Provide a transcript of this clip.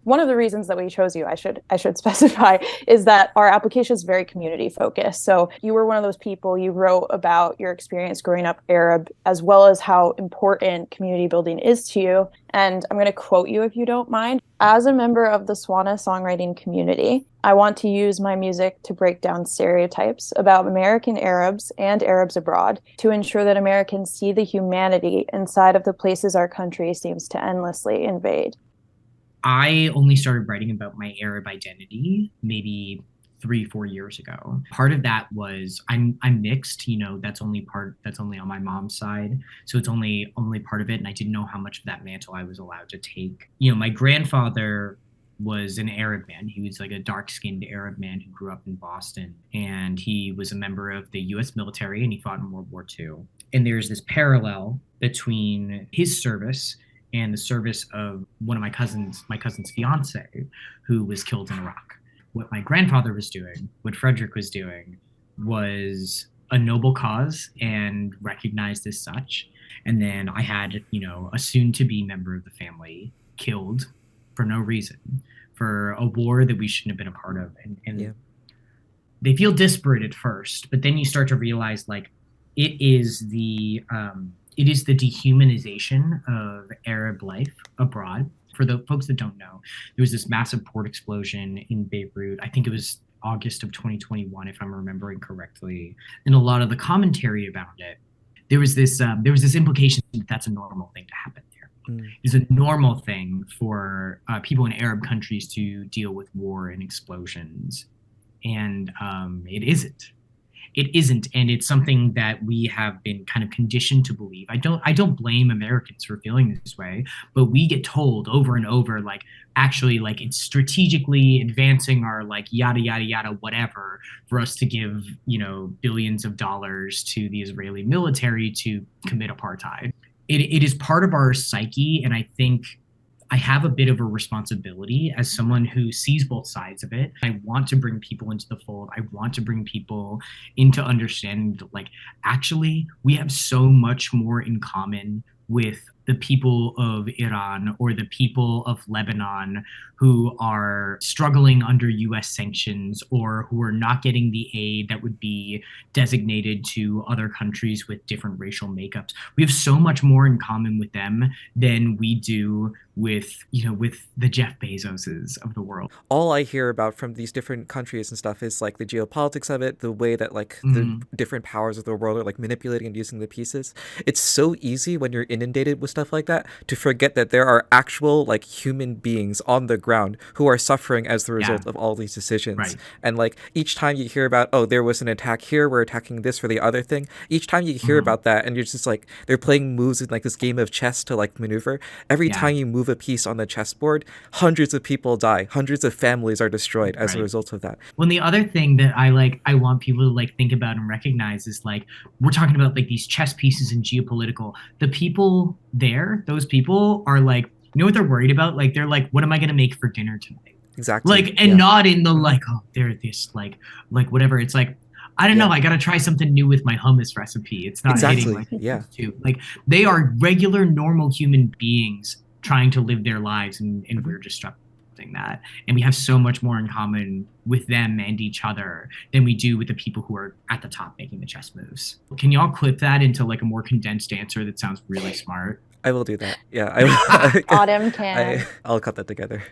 One of the reasons that we chose you, I should specify, is that our application is very community focused. So you were one of those people, you wrote about your experience growing up Arab, as well as how important community building is to you. And I'm going to quote you if you don't mind. As a member of the Swana songwriting community, I want to use my music to break down stereotypes about American Arabs and Arabs abroad to ensure that Americans see the humanity inside of the places our country seems to endlessly invade. I only started writing about my Arab identity maybe 3, 4 years ago. Part of that was I'm mixed, that's only on my mom's side. So it's only part of it. And I didn't know how much of that mantle I was allowed to take. My grandfather was an Arab man. He was like a dark-skinned Arab man who grew up in Boston. And he was a member of the US military and he fought in World War II. And there's this parallel between his service and the service of one of my cousin's fiance, who was killed in Iraq. What my grandfather was doing, what Frederick was doing, was a noble cause and recognized as such. And then I had, a soon-to-be member of the family killed for no reason, for a war that we shouldn't have been a part of. And yeah. They feel disparate at first, but then you start to realize, like, it is the dehumanization of Arab life abroad. For the folks that don't know, there was this massive port explosion in Beirut. I think it was August of 2021, if I'm remembering correctly. And a lot of the commentary about it, there was this implication that that's a normal thing to happen there. It's a normal thing for people in Arab countries to deal with war and explosions. And it isn't. It isn't, and it's something that we have been kind of conditioned to believe. I don't blame Americans for feeling this way, but we get told over and over, like, actually, like, it's strategically advancing our, like, yada yada yada whatever for us to give billions of dollars to the Israeli military to commit apartheid. It is part of our psyche, and I think I have a bit of a responsibility as someone who sees both sides of it. I want to bring people into the fold. I want to bring people into understanding that, like, actually, we have so much more in common with the people of Iran or the people of Lebanon who are struggling under US sanctions or who are not getting the aid that would be designated to other countries with different racial makeups. We have so much more in common with them than we do with the Jeff Bezoses of the world. All I hear about from these different countries and stuff is like the geopolitics of it, the way that like the different powers of the world are like manipulating and using the pieces. It's so easy when you're inundated with stuff like that to forget that there are actual like human beings on the ground who are suffering as the result of all these decisions. Right. And like each time you hear about, oh, there was an attack here, we're attacking this for the other thing. Each time you hear about that and you're just like, they're playing moves in like this game of chess to like maneuver. Every time you move a piece on the chessboard, hundreds of people die, hundreds of families are destroyed as a result of that. Well, the other thing that I want people to like think about and recognize is, like, we're talking about like these chess pieces and geopolitical. The people there, those people are like, you know what they're worried about? Like, they're like, what am I going to make for dinner tonight? Exactly. Like, and not in the like, oh, they're this like whatever. It's like, I don't know. I got to try something new with my hummus recipe. It's not hitting like too. Like, they are regular, normal human beings trying to live their lives, and we're disrupting that. And we have so much more in common with them and each other than we do with the people who are at the top making the chess moves. Can y'all clip that into like a more condensed answer that sounds really smart? I will do that. Yeah. Autumn can. I'll cut that together.